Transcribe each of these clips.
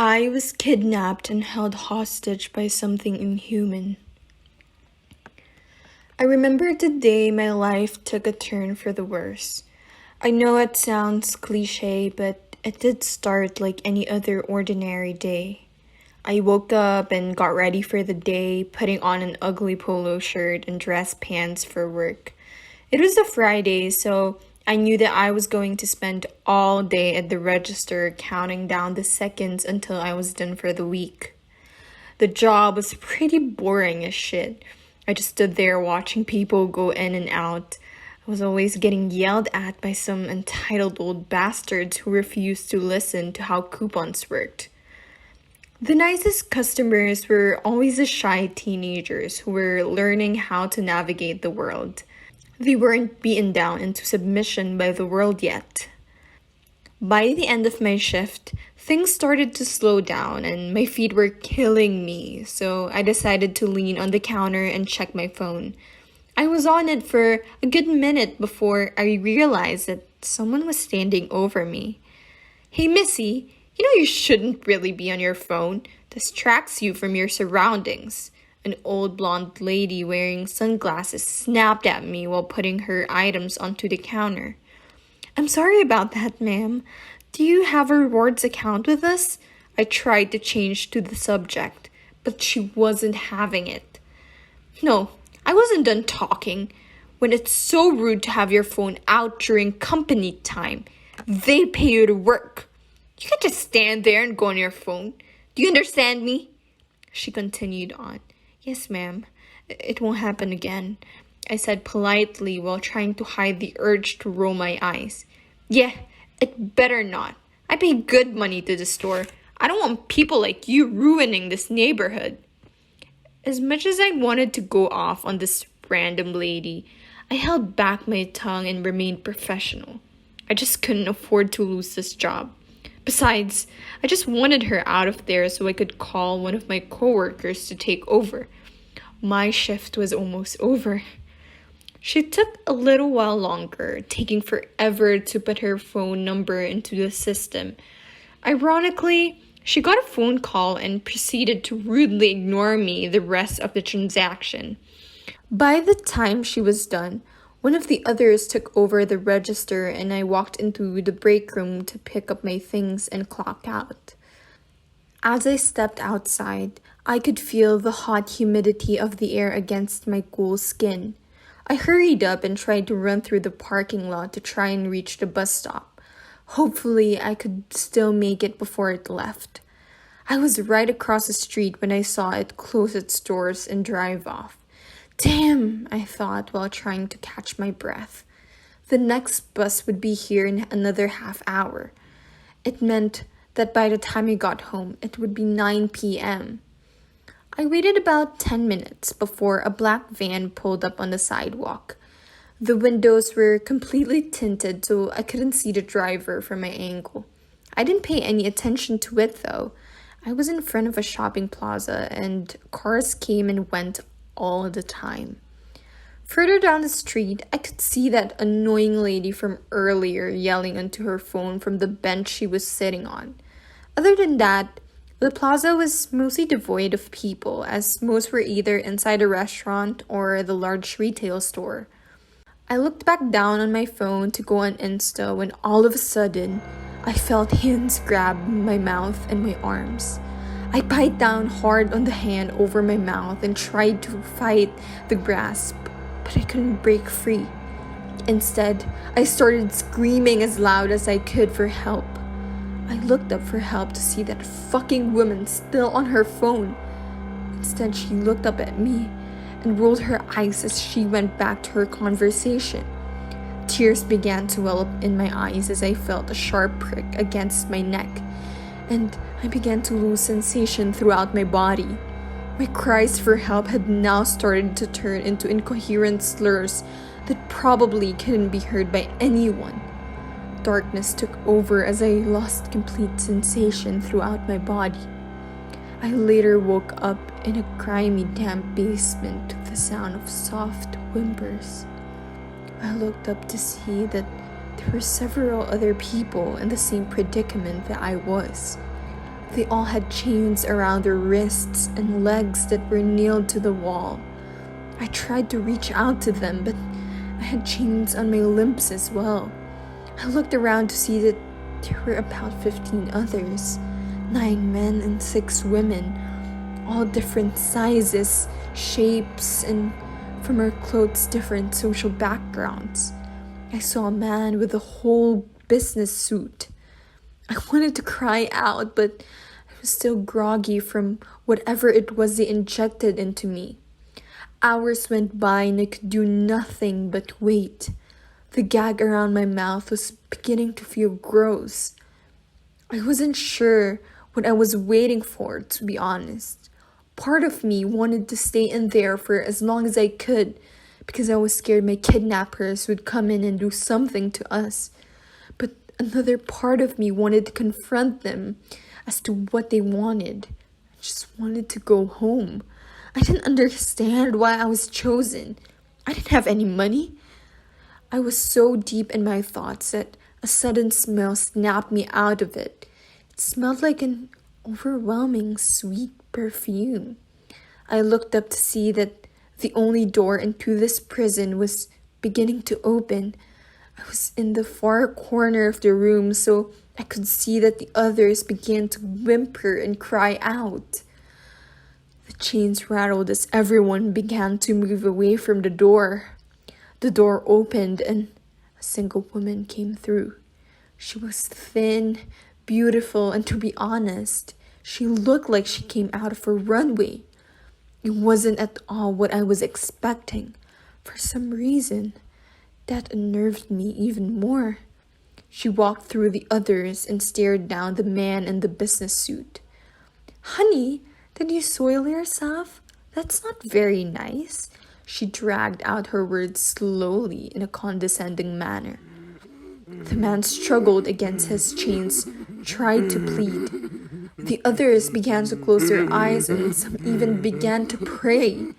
I was kidnapped and held hostage by something inhuman. I remember the day my life took a turn for the worse. I know it sounds cliche, but it did start like any other ordinary day. I woke up and got ready for the day, putting on an ugly polo shirt and dress pants for work. It was a Friday, so I knew that I was going to spend all day at the register counting down the seconds until I was done for the week. The job was pretty boring as shit. I just stood there watching people go in and out. I was always getting yelled at by some entitled old bastards who refused to listen to how coupons worked. The nicest customers were always the shy teenagers who were learning how to navigate the world. They weren't beaten down into submission by the world yet. By the end of my shift, things started to slow down and my feet were killing me, so I decided to lean on the counter and check my phone. I was on it for a good minute before I realized that someone was standing over me. "Hey, Missy, you know you shouldn't really be on your phone. Distracts you from your surroundings." An old blonde lady wearing sunglasses snapped at me while putting her items onto the counter. "I'm sorry about that, ma'am. Do you have a rewards account with us?" I tried to change to the subject, but she wasn't having it. "No, I wasn't done talking. When it's so rude to have your phone out during company time, they pay you to work. You can't just stand there and go on your phone. Do you understand me?" She continued on. "Yes, ma'am. It won't happen again," I said politely while trying to hide the urge to roll my eyes. "Yeah, it better not. I pay good money to the store. I don't want people like you ruining this neighborhood." As much as I wanted to go off on this random lady, I held back my tongue and remained professional. I just couldn't afford to lose this job. Besides, I just wanted her out of there so I could call one of my coworkers to take over. My shift was almost over. She took a little while longer, taking forever to put her phone number into the system. Ironically, she got a phone call and proceeded to rudely ignore me the rest of the transaction. By the time she was done, one of the others took over the register and I walked into the break room to pick up my things and clock out. As I stepped outside, I could feel the hot humidity of the air against my cool skin. I hurried up and tried to run through the parking lot to try and reach the bus stop. Hopefully, I could still make it before it left. I was right across the street when I saw it close its doors and drive off. Damn, I thought while trying to catch my breath. The next bus would be here in another half hour. It meant that by the time I got home, it would be 9 p.m. I waited about 10 minutes before a black van pulled up on the sidewalk. The windows were completely tinted so I couldn't see the driver from my angle. I didn't pay any attention to it though. I was in front of a shopping plaza and cars came and went all the time. Further down the street, I could see that annoying lady from earlier yelling into her phone from the bench she was sitting on. Other than that, the plaza was mostly devoid of people, as most were either inside a restaurant or the large retail store. I looked back down on my phone to go on Insta when all of a sudden, I felt hands grab my mouth and my arms. I bite down hard on the hand over my mouth and tried to fight the grasp, but I couldn't break free. Instead, I started screaming as loud as I could for help. I looked up for help to see that fucking woman still on her phone. Instead, she looked up at me and rolled her eyes as she went back to her conversation. Tears began to well up in my eyes as I felt a sharp prick against my neck, and I began to lose sensation throughout my body. My cries for help had now started to turn into incoherent slurs that probably couldn't be heard by anyone. Darkness took over as I lost complete sensation throughout my body. I later woke up in a grimy, damp basement to the sound of soft whimpers. I looked up to see that there were several other people in the same predicament that I was. They all had chains around their wrists and legs that were nailed to the wall. I tried to reach out to them, but I had chains on my limbs as well. I looked around to see that there were about 15 others, 9 men and 6 women, all different sizes, shapes, and from our clothes, different social backgrounds. I saw a man with a whole business suit. I wanted to cry out, but I was still groggy from whatever it was they injected into me. Hours went by and I could do nothing but wait. The gag around my mouth was beginning to feel gross. I wasn't sure what I was waiting for, to be honest. Part of me wanted to stay in there for as long as I could because I was scared my kidnappers would come in and do something to us. But another part of me wanted to confront them as to what they wanted. I just wanted to go home. I didn't understand why I was chosen. I didn't have any money. I was so deep in my thoughts that a sudden smell snapped me out of it. It smelled like an overwhelming sweet perfume. I looked up to see that the only door into this prison was beginning to open. I was in the far corner of the room, so I could see that the others began to whimper and cry out. The chains rattled as everyone began to move away from the door. The door opened and a single woman came through. She was thin, beautiful, and to be honest, she looked like she came out of a runway. It wasn't at all what I was expecting. For some reason, that unnerved me even more. She walked through the others and stared down the man in the business suit. "Honey, did you soil yourself? That's not very nice." She dragged out her words slowly in a condescending manner. The man struggled against his chains, tried to plead. The others began to close their eyes and some even began to pray.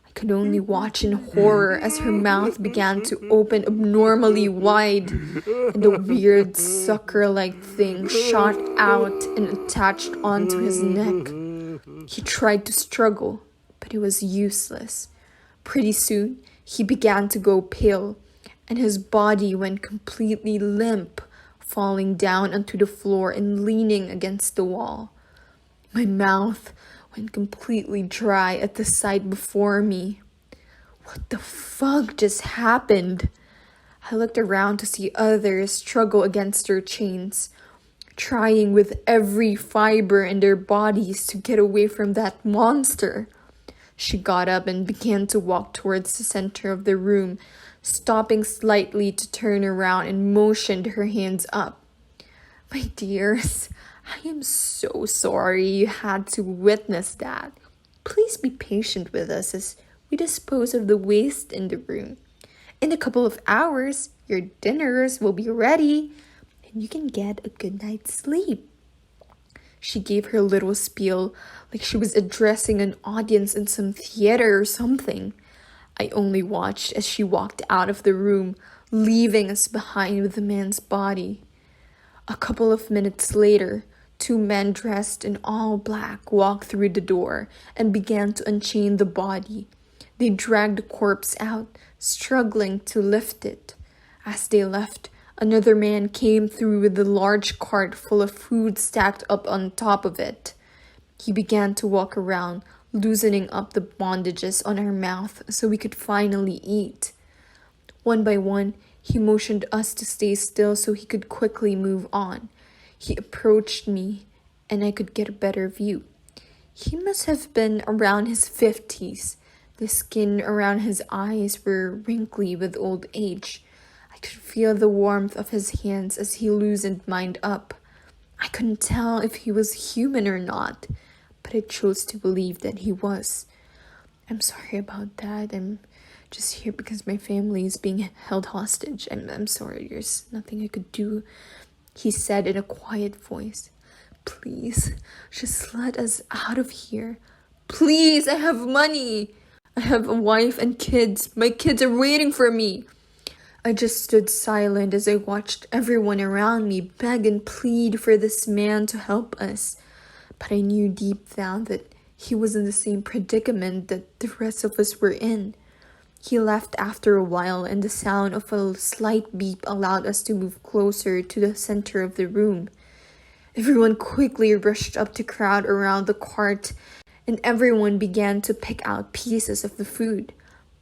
I could only watch in horror as her mouth began to open abnormally wide and a weird sucker-like thing shot out and attached onto his neck. He tried to struggle, but it was useless. Pretty soon, he began to go pale, and his body went completely limp, falling down onto the floor and leaning against the wall. My mouth went completely dry at the sight before me. What the fuck just happened? I looked around to see others struggle against their chains, trying with every fiber in their bodies to get away from that monster. She got up and began to walk towards the center of the room, stopping slightly to turn around and motioned her hands up. "My dears, I am so sorry you had to witness that. Please be patient with us as we dispose of the waste in the room. In a couple of hours, your dinners will be ready and you can get a good night's sleep." She gave her little spiel like she was addressing an audience in some theater or something. I only watched as she walked out of the room, leaving us behind with the man's body. A couple of minutes later, 2 men dressed in all black walked through the door and began to unchain the body. They dragged the corpse out, struggling to lift it. As they left, another man came through with a large cart full of food stacked up on top of it. He began to walk around, loosening up the bandages on our mouth so we could finally eat. One by one, he motioned us to stay still so he could quickly move on. He approached me, and I could get a better view. He must have been around his 50s. The skin around his eyes were wrinkly with old age. I could feel the warmth of his hands as he loosened mine up. I couldn't tell if he was human or not, but I chose to believe that he was. "I'm sorry about that. I'm just here because my family is being held hostage. I'm sorry, there's nothing I could do," he said in a quiet voice. "Please, just let us out of here. Please, I have money. I have a wife and kids. My kids are waiting for me." I just stood silent as I watched everyone around me beg and plead for this man to help us. But I knew deep down that he was in the same predicament that the rest of us were in. He left after a while, and the sound of a slight beep allowed us to move closer to the center of the room. Everyone quickly rushed up to crowd around the cart, and everyone began to pick out pieces of the food.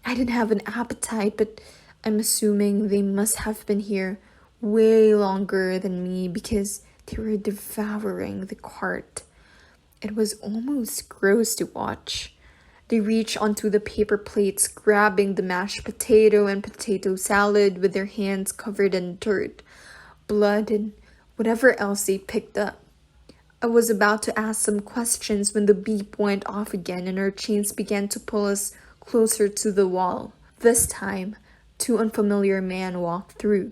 I didn't have an appetite, but I'm assuming they must have been here way longer than me because they were devouring the cart. It was almost gross to watch. They reached onto the paper plates, grabbing the mashed potato and potato salad with their hands covered in dirt, blood, and whatever else they picked up. I was about to ask some questions when the beep went off again and our chains began to pull us closer to the wall. This time, two unfamiliar men walked through.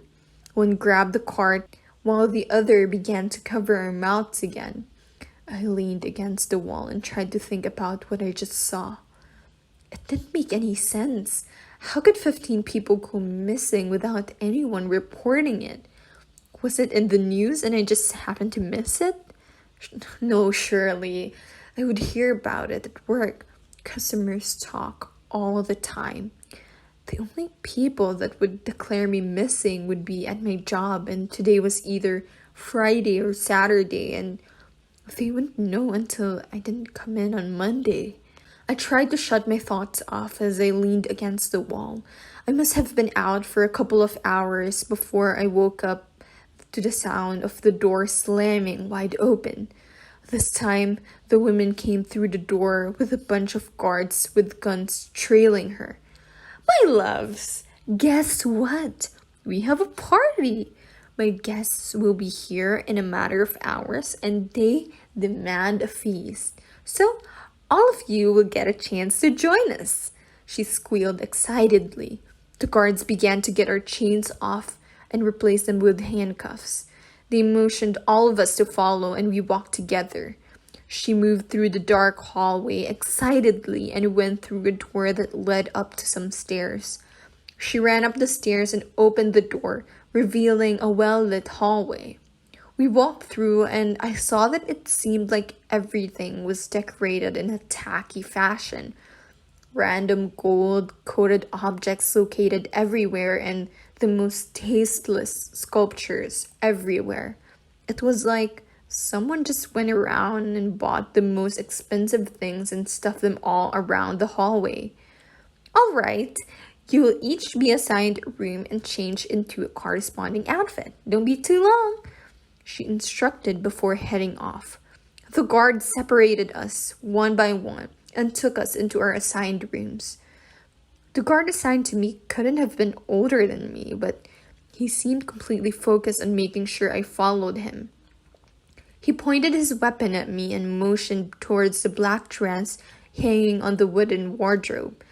One grabbed the cart while the other began to cover our mouths again. I leaned against the wall and tried to think about what I just saw. It didn't make any sense. How could 15 people go missing without anyone reporting it? Was it in the news and I just happened to miss it? No, surely. I would hear about it at work. Customers talk all the time. The only people that would declare me missing would be at my job, and today was either Friday or Saturday, and they wouldn't know until I didn't come in on Monday. I tried to shut my thoughts off as I leaned against the wall. I must have been out for a couple of hours before I woke up to the sound of the door slamming wide open. This time, the woman came through the door with a bunch of guards with guns trailing her. My loves, guess what? We have a party. My guests will be here in a matter of hours and they demand a feast. So, all of you will get a chance to join us. She squealed excitedly. The guards began to get our chains off and replace them with handcuffs. They motioned all of us to follow and we walked together. She moved through the dark hallway excitedly and went through a door that led up to some stairs. She ran up the stairs and opened the door, revealing a well-lit hallway. We walked through and I saw that it seemed like everything was decorated in a tacky fashion. Random gold-coated objects located everywhere and the most tasteless sculptures everywhere. It was like someone just went around and bought the most expensive things and stuffed them all around the hallway. All right, you will each be assigned a room and change into a corresponding outfit. Don't be too long, she instructed before heading off. The guards separated us one by one and took us into our assigned rooms. The guard assigned to me couldn't have been older than me, but he seemed completely focused on making sure I followed him. He pointed his weapon at me and motioned towards the black dress hanging on the wooden wardrobe.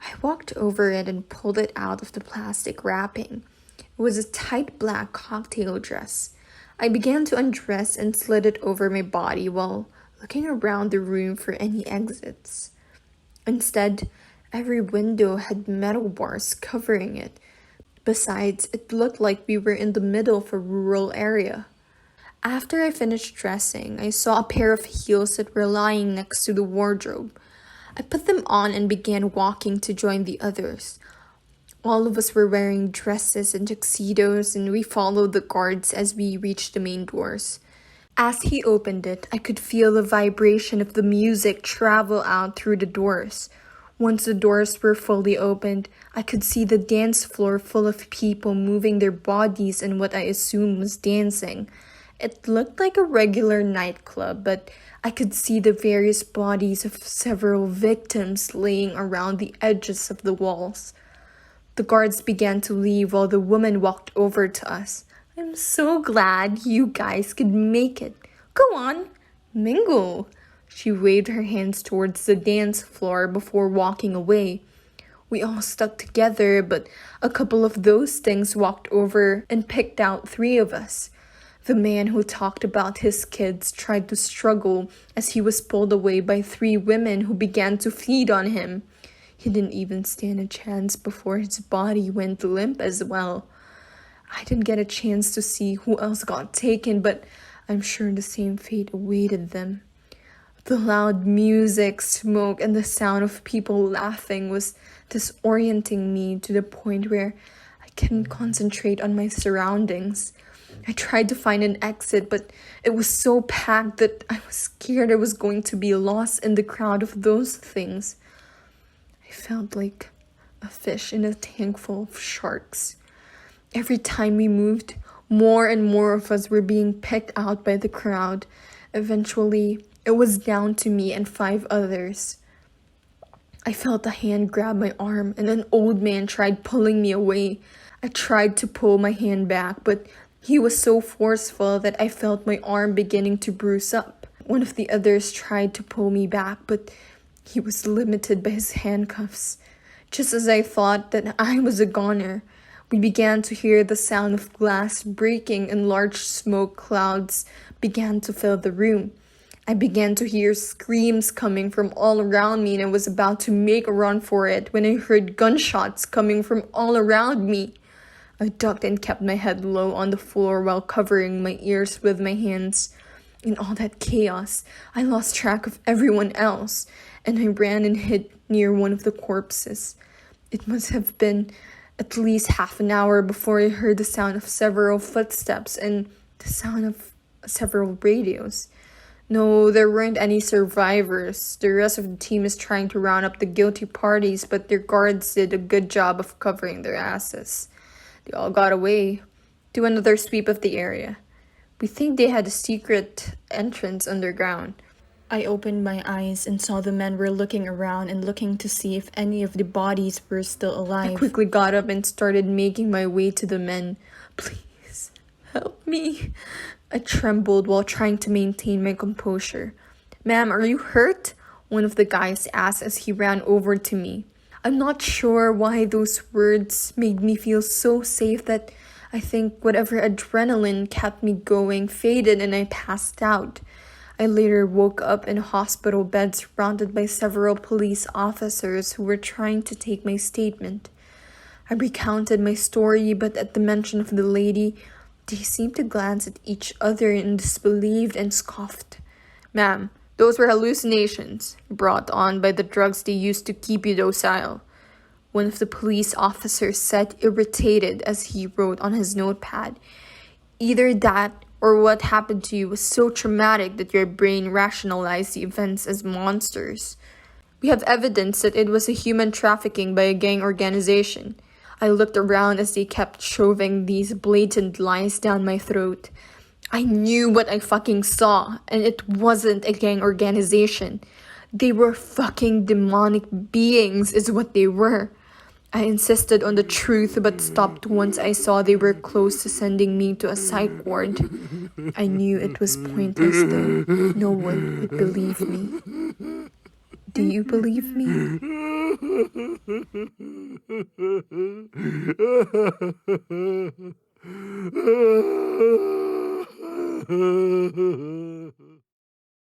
I walked over it and pulled it out of the plastic wrapping. It was a tight black cocktail dress. I began to undress and slid it over my body while looking around the room for any exits. Instead, every window had metal bars covering it. Besides, it looked like we were in the middle of a rural area. After I finished dressing, I saw a pair of heels that were lying next to the wardrobe. I put them on and began walking to join the others. All of us were wearing dresses and tuxedos, and we followed the guards as we reached the main doors. As he opened it, I could feel the vibration of the music travel out through the doors. Once the doors were fully opened, I could see the dance floor full of people moving their bodies in what I assumed was dancing. It looked like a regular nightclub, but I could see the various bodies of several victims laying around the edges of the walls. The guards began to leave while the woman walked over to us. I'm so glad you guys could make it. Go on, mingle. She waved her hands towards the dance floor before walking away. We all stuck together, but a couple of those things walked over and picked out 3 of us. The man who talked about his kids tried to struggle as he was pulled away by 3 women who began to feed on him. He didn't even stand a chance before his body went limp as well. I didn't get a chance to see who else got taken, but I'm sure the same fate awaited them. The loud music, smoke, and the sound of people laughing was disorienting me to the point where I couldn't concentrate on my surroundings. I tried to find an exit, but it was so packed that I was scared I was going to be lost in the crowd of those things. I felt like a fish in a tank full of sharks. Every time we moved, more and more of us were being picked out by the crowd. Eventually, it was down to me and 5 others. I felt a hand grab my arm and an old man tried pulling me away. I tried to pull my hand back, but he was so forceful that I felt my arm beginning to bruise up. One of the others tried to pull me back, but he was limited by his handcuffs. Just as I thought that I was a goner, we began to hear the sound of glass breaking and large smoke clouds began to fill the room. I began to hear screams coming from all around me and I was about to make a run for it when I heard gunshots coming from all around me. I ducked and kept my head low on the floor while covering my ears with my hands. In all that chaos, I lost track of everyone else and I ran and hid near one of the corpses. It must have been at least half an hour before I heard the sound of several footsteps and the sound of several radios. No, there weren't any survivors. The rest of the team is trying to round up the guilty parties, but their guards did a good job of covering their asses. They all got away. Do another sweep of the area. We think they had a secret entrance underground. I opened my eyes and saw the men were looking around and looking to see if any of the bodies were still alive. I quickly got up and started making my way to the men. Please, help me. I trembled while trying to maintain my composure. Ma'am, are you hurt? One of the guys asked as he ran over to me. I'm not sure why those words made me feel so safe that I think whatever adrenaline kept me going faded and I passed out. I later woke up in a hospital bed surrounded by several police officers who were trying to take my statement. I recounted my story, but at the mention of the lady, they seemed to glance at each other in disbelief and scoffed. Ma'am, those were hallucinations brought on by the drugs they used to keep you docile. One of the police officers said, irritated as he wrote on his notepad. Either that or what happened to you was so traumatic that your brain rationalized the events as monsters. We have evidence that it was a human trafficking by a gang organization. I looked around as they kept shoving these blatant lies down my throat. I knew what I fucking saw, and it wasn't a gang organization. They were fucking demonic beings is what they were. I insisted on the truth but stopped once I saw they were close to sending me to a psych ward. I knew it was pointless though. No one would believe me. Do you believe me?